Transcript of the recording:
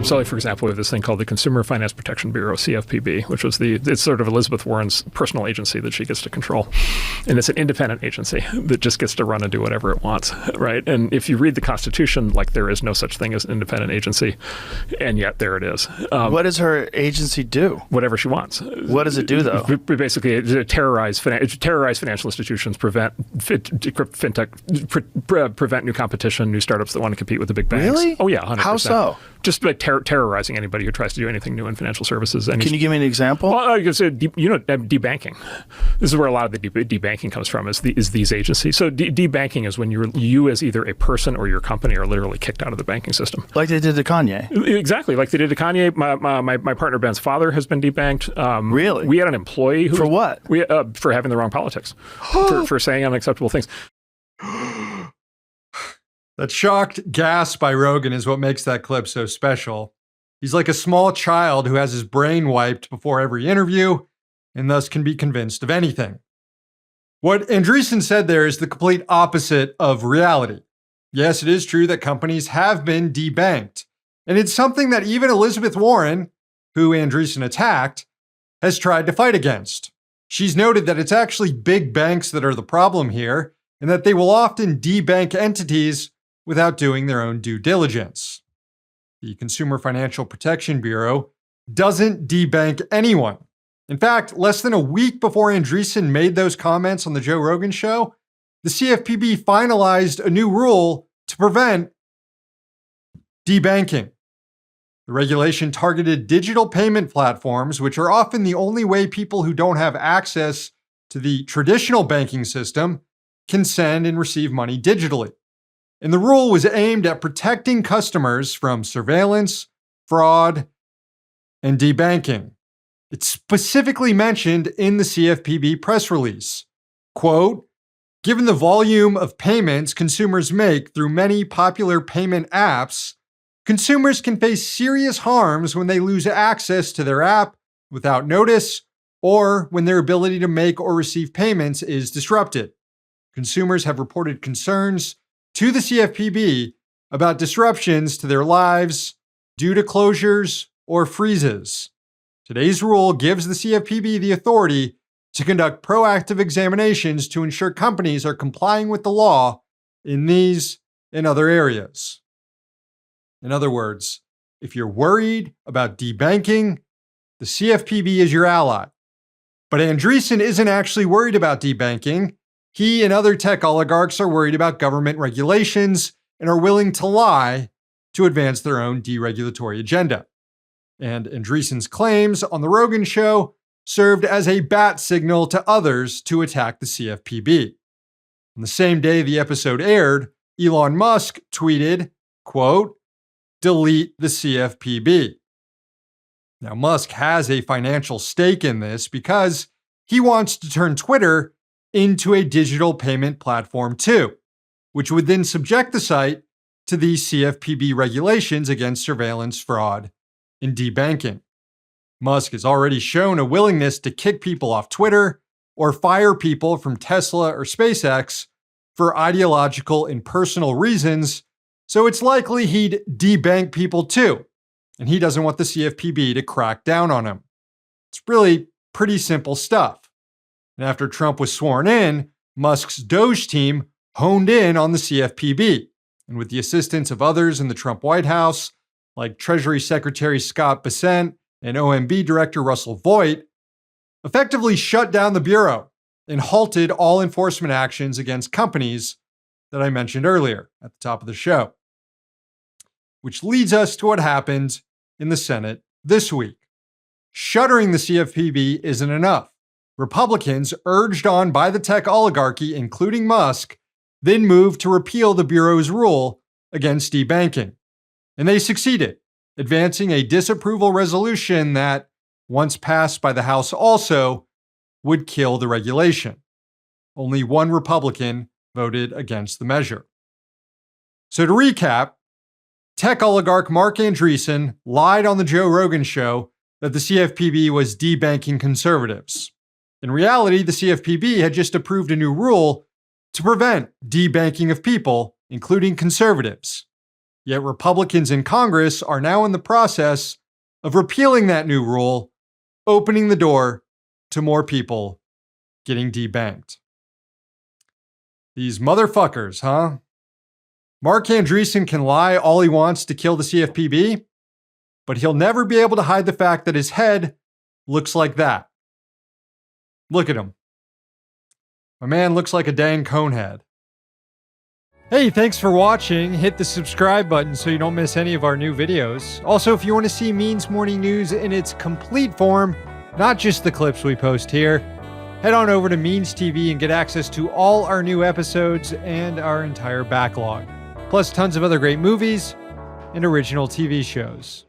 So, like, for example, we have this thing called the Consumer Finance Protection Bureau, CFPB, which was it's sort of Elizabeth Warren's personal agency that she gets to control. And it's an independent agency that just gets to run and do whatever it wants, right? And if you read the Constitution, like, there is no such thing as an independent agency, and yet there it is. What does her agency do? Whatever she wants. What does it do, though? Basically, terrorize financial institutions, prevent fintech, prevent new competition, new startups that want to compete with the big banks. Really? Oh, yeah, 100%. How so? Just by terrorizing anybody who tries to do anything new in financial services. Can you give me an example? Well, I guess, debanking. This is where a lot of the debanking comes from, is these agencies. So debanking is when you as either a person or your company are literally kicked out of the banking system. Like they did to Kanye. Exactly, like they did to Kanye. My partner Ben's father has been debanked. Really? We had an employee who... For what? For having the wrong politics. for saying unacceptable things. That shocked gasp by Rogan is what makes that clip so special. He's like a small child who has his brain wiped before every interview and thus can be convinced of anything. What Andreessen said there is the complete opposite of reality. Yes, it is true that companies have been debanked, and it's something that even Elizabeth Warren, who Andreessen attacked, has tried to fight against. She's noted that it's actually big banks that are the problem here, and that they will often debank entities without doing their own due diligence. The Consumer Financial Protection Bureau doesn't debank anyone. In fact, less than a week before Andreessen made those comments on the Joe Rogan show, the CFPB finalized a new rule to prevent debanking. The regulation targeted digital payment platforms, which are often the only way people who don't have access to the traditional banking system can send and receive money digitally. And the rule was aimed at protecting customers from surveillance, fraud, and debanking. It's specifically mentioned in the CFPB press release. Quote, given the volume of payments consumers make through many popular payment apps, consumers can face serious harms when they lose access to their app without notice or when their ability to make or receive payments is disrupted. Consumers have reported concerns to the CFPB about disruptions to their lives due to closures or freezes. Today's rule gives the CFPB the authority to conduct proactive examinations to ensure companies are complying with the law in these and other areas. In other words, if you're worried about debanking, the CFPB is your ally. But Andreessen isn't actually worried about debanking. He and other tech oligarchs are worried about government regulations and are willing to lie to advance their own deregulatory agenda. And Andreessen's claims on The Rogan Show served as a bat signal to others to attack the CFPB. On the same day the episode aired, Elon Musk tweeted, quote, delete the CFPB. Now, Musk has a financial stake in this because he wants to turn Twitter into a digital payment platform too, which would then subject the site to the CFPB regulations against surveillance, fraud, and debanking. Musk has already shown a willingness to kick people off Twitter or fire people from Tesla or SpaceX for ideological and personal reasons, so it's likely he'd debank people too, and he doesn't want the CFPB to crack down on him. It's really pretty simple stuff. And after Trump was sworn in, Musk's Doge team honed in on the CFPB, and with the assistance of others in the Trump White House, like Treasury Secretary Scott Bessent and OMB Director Russell Vought, effectively shut down the Bureau and halted all enforcement actions against companies that I mentioned earlier at the top of the show. Which leads us to what happened in the Senate this week. Shuttering the CFPB isn't enough. Republicans, urged on by the tech oligarchy, including Musk, then moved to repeal the Bureau's rule against debanking. And they succeeded, advancing a disapproval resolution that, once passed by the House also, would kill the regulation. Only one Republican voted against the measure. So to recap, tech oligarch Marc Andreessen lied on the Joe Rogan show that the CFPB was debanking conservatives. In reality, the CFPB had just approved a new rule to prevent debanking of people, including conservatives. Yet Republicans in Congress are now in the process of repealing that new rule, opening the door to more people getting debanked. These motherfuckers, huh? Mark Andreessen can lie all he wants to kill the CFPB, but he'll never be able to hide the fact that his head looks like that. Look at him. My man looks like a dang conehead. Hey, thanks for watching. Hit the subscribe button so you don't miss any of our new videos. Also, if you want to see Means Morning News in its complete form, not just the clips we post here, head on over to Means TV and get access to all our new episodes and our entire backlog, plus tons of other great movies and original TV shows.